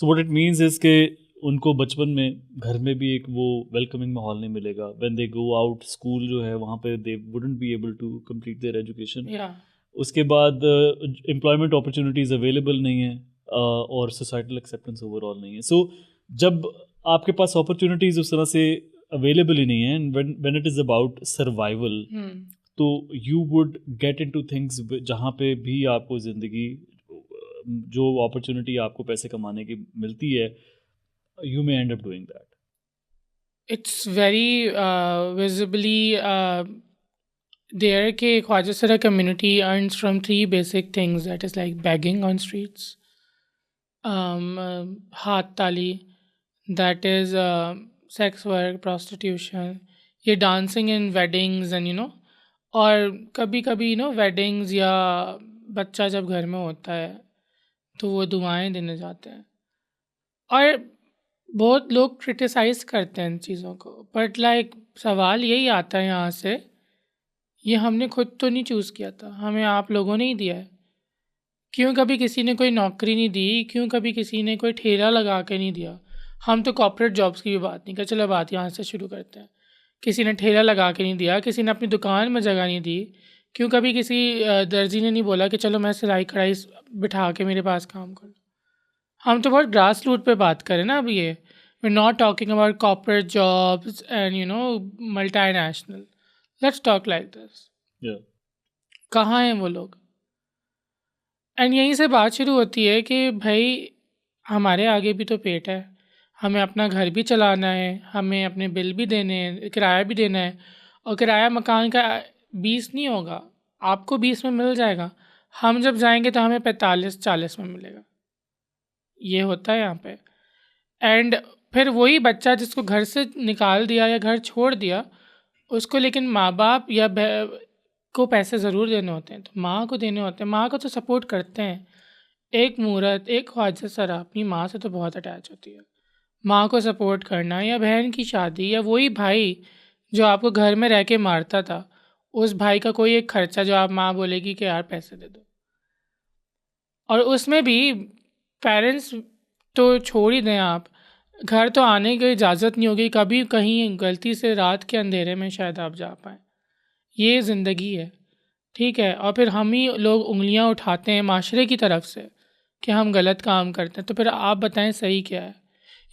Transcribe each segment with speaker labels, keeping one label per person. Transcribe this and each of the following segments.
Speaker 1: So what it means is कि उनको बचपन में घर में भी एक वो वेलकमिंग माहौल नहीं मिलेगा. When they go out school जो है वहाँ पे they wouldn't be able to complete their education.
Speaker 2: या
Speaker 1: उसके बाद एम्प्लॉयमेंट अपॉर्चुनिटीज़ अवेलेबल नहीं है और सोसाइटल एक्सेप्टेंस ओवरऑल नहीं है. सो जब आपके पास अपॉर्चुनिटीज़ उस तरह से अवेलेबल ही नहीं है and when it is about survival, तो you would get into things जहाँ पे भी आपको ज़िंदगी जो अपॉर्चुनिटी आपको पैसे कमाने की मिलती है, you may end up doing that.
Speaker 2: It's very visibly there ke Khwaja Sara community earns from three basic things, that is like begging on streets, हाथ ताली, that is sex work, prostitution, ये dancing in weddings and और कभी कभी weddings या बच्चा जब घर में होता है तो वो दुआएं देने जाते हैं. और बहुत लोग क्रिटिसाइज़ करते हैं इन चीज़ों को, बट लाइक सवाल यही आता है यहाँ से, ये हमने खुद तो नहीं चूज़ किया था, हमें आप लोगों ने ही दिया है. क्यों कभी किसी ने कोई नौकरी नहीं दी, क्यों कभी किसी ने कोई ठेला लगा के नहीं दिया. हम तो कॉर्पोरेट जॉब्स की भी बात नहीं कर, चलो बात यहाँ से शुरू करते हैं. किसी ने ठेला लगा के नहीं दिया, किसी ने अपनी दुकान में जगह नहीं दी. क्यों कभी किसी दर्जी ने नहीं बोला कि चलो मैं सिलाई कढ़ाई बिठा के मेरे पास काम कर लो. हम तो बहुत ग्रास रूट पे बात करें ना. अब ये we not talking about corporate jobs and multinational. Let's talk like this.
Speaker 1: Yeah.
Speaker 2: कहाँ हैं वो लोग. एंड यहीं से बात शुरू होती है कि भाई हमारे आगे भी तो पेट है, हमें अपना घर भी चलाना है, हमें अपने बिल भी देने हैं, किराया भी देना है. और किराया मकान का 20 नहीं होगा, आपको 20 में मिल जाएगा, हम जब जाएंगे तो हमें 45-40 में मिलेगा. ये होता है यहाँ पे. एंड फिर वही बच्चा जिसको घर से निकाल दिया या घर छोड़ दिया, उसको लेकिन माँ बाप या को पैसे ज़रूर देने होते हैं, तो माँ को देने होते हैं. माँ को तो सपोर्ट करते हैं. एक मूरत, एक ख्वाजा सरा अपनी माँ से तो बहुत अटैच होती है. माँ को सपोर्ट करना, या बहन की शादी, या वही भाई जो आपको घर में रह के मारता था, उस भाई का कोई एक खर्चा जो आप माँ बोलेगी कि यार पैसे दे दो. और उसमें भी पेरेंट्स तो छोड़ ही दें आप, घर तो आने की इजाज़त नहीं होगी, कभी कहीं गलती से रात के अंधेरे में शायद आप जा पाएँ. ये ज़िंदगी है, ठीक है. और फिर हम ही लोग उंगलियां उठाते हैं माशरे की तरफ से कि हम गलत काम करते हैं. तो फिर आप बताएं सही क्या है.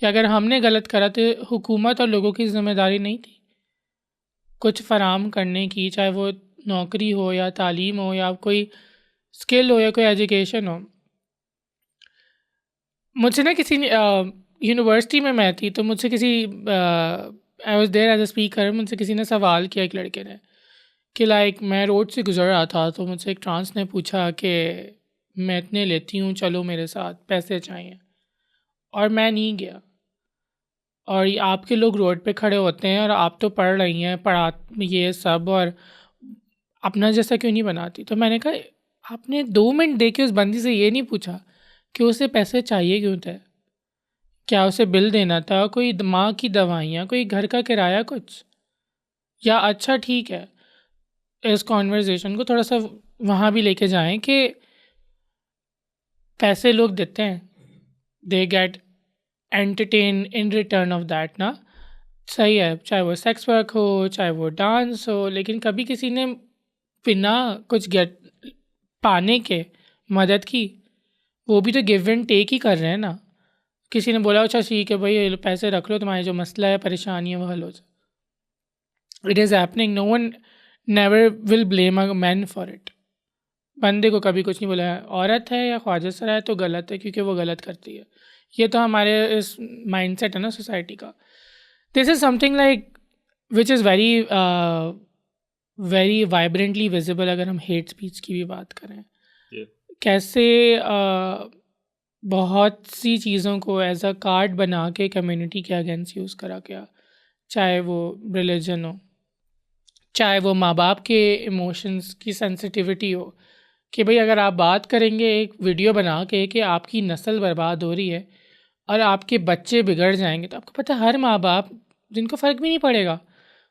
Speaker 2: या अगर हमने गलत करा तो हुकूमत और लोगों की ज़िम्मेदारी नहीं थी कुछ फराम करने की, चाहे वो नौकरी हो या तालीम हो या कोई स्किल हो या कोई एजुकेशन हो. मुझसे ना किसी यूनिवर्सिटी में मैं थी, तो मुझसे किसी I was there as a speaker, मुझसे किसी ने सवाल किया, एक लड़के ने, कि लाइक मैं रोड से गुजर रहा था तो मुझसे एक ट्रांस ने पूछा कि मैं इतने लेती हूँ, चलो मेरे साथ, पैसे चाहिए. और मैं नहीं गया. और ये आपके लोग रोड पे खड़े होते हैं और आप तो पढ़ रही हैं, पढ़ा ये सब, और अपना जैसा क्यों नहीं बनाती. तो मैंने कहा आपने 2 मिनट दे के उस बंदी से ये नहीं पूछा कि उसे पैसे चाहिए क्यों थे. क्या उसे बिल देना था, कोई माँ की दवाइयाँ, कोई घर का किराया, कुछ. या अच्छा ठीक है, इस कॉन्वर्जेसन को थोड़ा सा वहाँ भी लेके जाएं कि पैसे लोग देते हैं, they get entertain in return of that ना. सही है, चाहे वो सेक्स वर्क हो, चाहे वो डांस हो, लेकिन कभी किसी ने बिना कुछ गेट पाने के मदद की, वो भी तो गिव एंड टेक ही कर रहे हैं ना. किसी ने बोला अच्छा ठीक है भाई पैसे रख लो, तुम्हारी जो मसला है, परेशानी है, वो हल हो जाए. It is happening. No one never will blame a man for it. बंदे को कभी कुछ नहीं बोला है. औरत है या ख्वाजा सरा है तो गलत है क्योंकि वो गलत करती है. ये तो हमारे इस माइंडसेट है ना सोसाइटी का. This is something like which is very very vibrantly visible. अगर हम हेट स्पीच की भी बात करें, कैसे बहुत सी चीज़ों को एज अ कार्ड बना के कम्युनिटी के अगेंस्ट यूज़ करा गया, चाहे वो रिलीजन हो, चाहे वो माँ बाप के इमोशंस की सेंसिटिविटी हो, कि भाई अगर आप बात करेंगे एक वीडियो बना के कि आपकी नस्ल बर्बाद हो रही है और आपके बच्चे बिगड़ जाएंगे, तो आपको पता है हर माँ बाप जिनको फ़र्क भी नहीं पड़ेगा,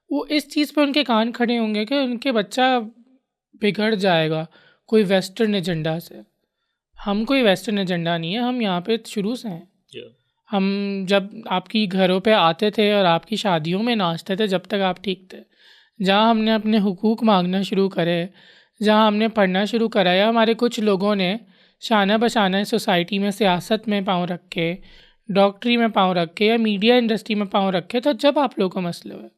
Speaker 2: वो इस चीज़ पे उनके कान खड़े होंगे कि उनके बच्चा बिगड़ जाएगा कोई वेस्टर्न एजेंडा से. हम कोई वेस्टर्न एजेंडा नहीं है, हम यहाँ पे शुरू से हैं.
Speaker 1: Yeah.
Speaker 2: हम जब आपकी घरों पे आते थे और आपकी शादियों में नाचते थे जब तक आप ठीक थे। जहाँ हमने अपने हुकूक मांगना शुरू करे, जहाँ हमने पढ़ना शुरू करा, या हमारे कुछ लोगों ने शाना बशाना सोसाइटी में सियासत में पाँव रखे, डॉक्टरी में पाँव रखे या मीडिया इंडस्ट्री में पाँव रखे, तो जब आप लोगों को मसले हुए।